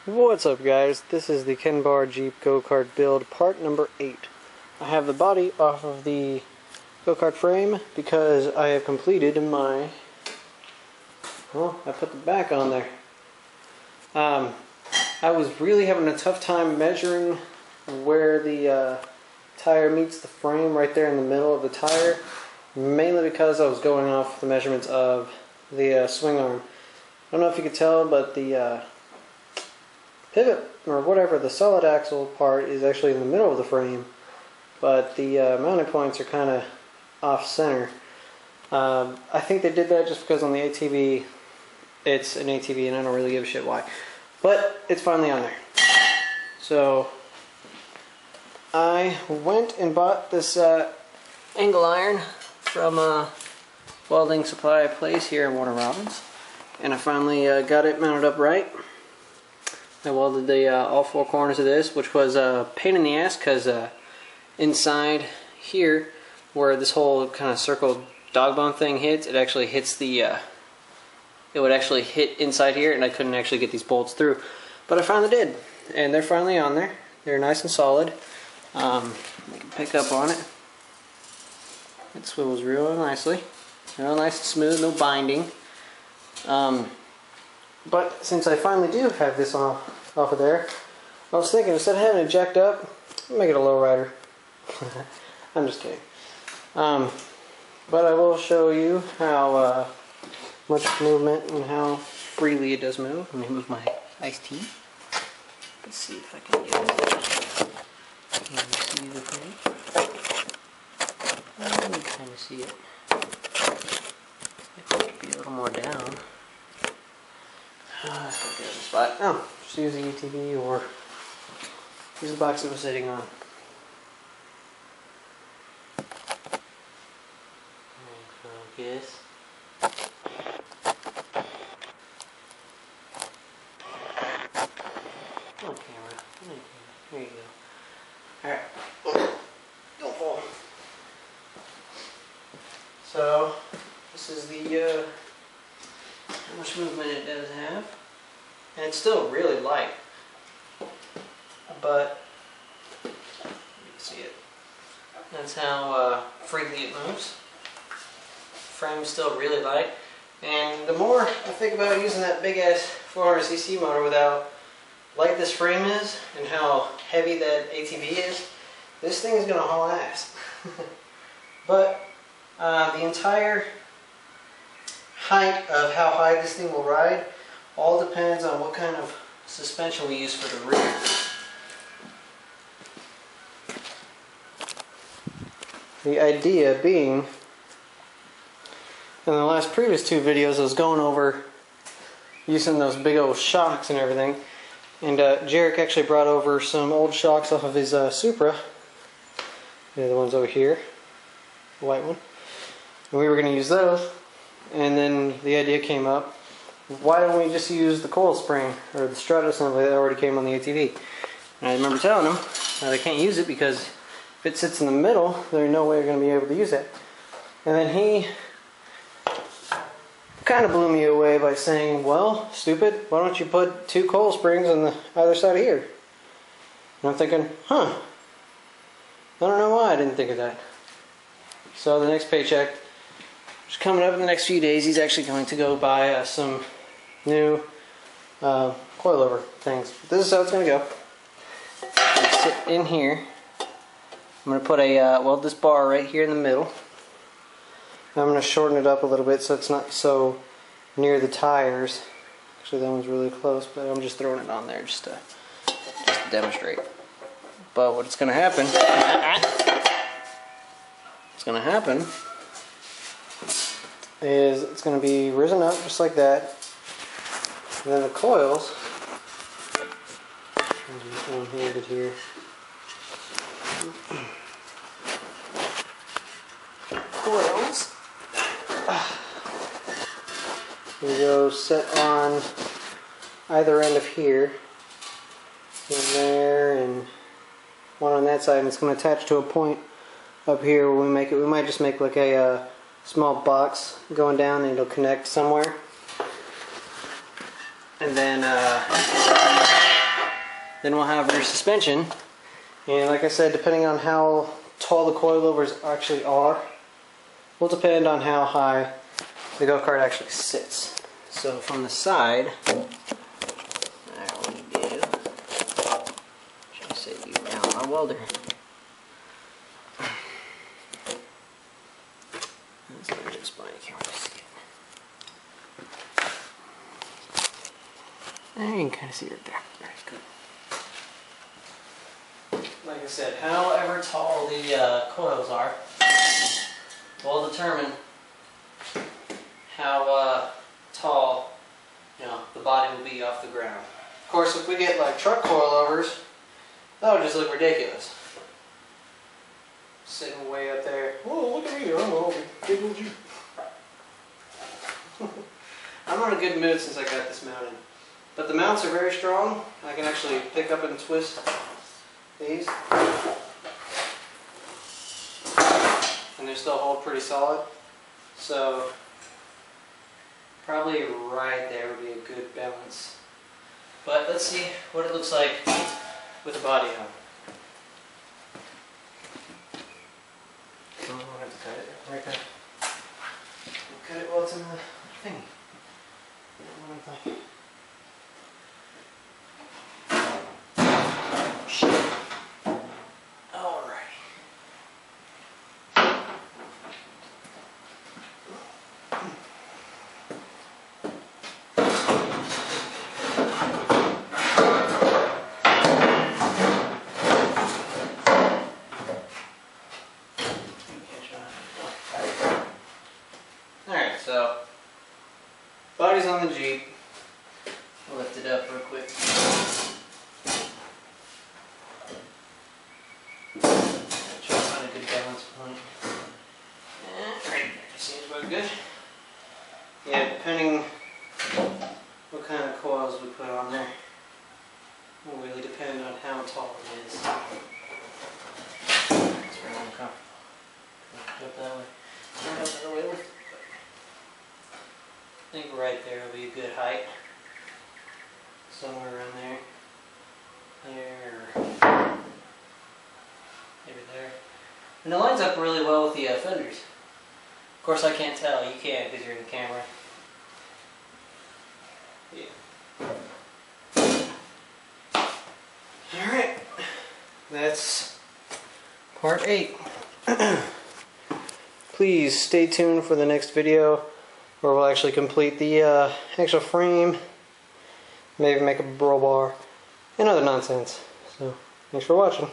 What's up, guys? This is the Kenbar Jeep Go Kart build, part number 8. I have the body off of the Go Kart frame because I have completed my... Well, I put the back on there. I was really having a tough time measuring where the tire meets the frame right there in the middle of the tire, mainly because I was going off the measurements of the swing arm. I don't know if you could tell, but the pivot, or whatever, the solid axle part is actually in the middle of the frame, but the mounting points are kind of off-center. I think they did that just because on the ATV, it's an ATV and I don't really give a shit why. But it's finally on there. So I went and bought this angle iron from a welding supply place here in Warner Robins, and I finally got it mounted up right. I welded the all four corners of this, which was a pain in the ass because inside here, where this whole kind of circled dog bone thing hits, it actually hits the it would actually hit inside here, and I couldn't actually get these bolts through. But I finally did, and they're finally on there. They're nice and solid. You can pick up on it. It swivels real nicely, real nice and smooth, no binding. But since I finally do have this off of there, I was thinking instead of having it jacked up, I'll make it a low rider. I'm just kidding. But I will show you how much movement and how freely it does move. Let me move my iced tea. Let's see if I can get it. Can you see the thing? Let me kind of see it. It might be a little more down. Let's get a spot. Oh, just use the ATV or use the box it was sitting on. Focus. Come on, camera. There you go. Alright. Don't fall. So, this is the how much movement it does have. And it's still really light. But you can see it. That's how freely it moves. Frame's still really light. And the more I think about using that big ass 400cc motor with how light this frame is and how heavy that ATV is, this thing is gonna haul ass. But the entire height of how high this thing will ride all depends on what kind of suspension we use for the rear. The idea being, in the last previous two videos I was going over using those big old shocks and everything, and Jarek actually brought over some old shocks off of his Supra. They're the ones over here, the white one, and we were going to use those. And then the idea came up, why don't we just use the coil spring or the strut assembly that already came on the ATV? And I remember telling him they can't use it because if it sits in the middle, there's no way you're going to be able to use it. And then he kind of blew me away by saying, well, stupid, why don't you put two coil springs on the other side of here? And I'm thinking, I don't know why I didn't think of that. So the next paycheck, just coming up in the next few days, he's actually going to go buy some new coilover things. This is how it's going to go. Sit in here. I'm going to put a weld this bar right here in the middle. I'm going to shorten it up a little bit so it's not so near the tires. Actually, that one's really close, but I'm just throwing it on there just to demonstrate. But what's going to happen? Is it's going to be risen up just like that, and then the coils, here. Coils will go set on either end of here, and there, and one on that side, and it's going to attach to a point up here where we might just make like a small box going down and it'll connect somewhere. And then then we'll have rear suspension. And like I said, depending on how tall the coilovers actually are, will depend on how high the go-kart actually sits. So from the side, what we do, should I say you now, my welder. That's not a good spot, you can't really see it. There, you can kind of see right there. Alright, good. Like I said, however tall the coils are will determine how tall, the body will be off the ground. Of course, if we get like truck coilovers, that would just look ridiculous. Sitting way up there. Whoa, look at me! I'm a big old Jeep. I'm in a good mood since I got this mounted. But the mounts are very strong. I can actually pick up and twist these. And they still hold pretty solid. So probably right there would be a good balance. But let's see what it looks like with the body on. We'll have to cut it right there. We'll cut it while it's in the thingy. Alright, so body's on the Jeep. I'll lift it up real quick. Try to find a good balance point. Right there, seems about good. Yeah, depending what kind of coils we put on there will really depend on how tall it is. It's very uncomfortable. Up that way. Turn it the other way. I think right there will be a good height. Somewhere around there. There. Maybe there. And it lines up really well with the fenders. Of course I can't tell. You can't because you're in the camera. Yeah. Alright. That's part 8. Please stay tuned for the next video where we'll actually complete the actual frame, maybe make a roll bar, and other nonsense. So, thanks for watching.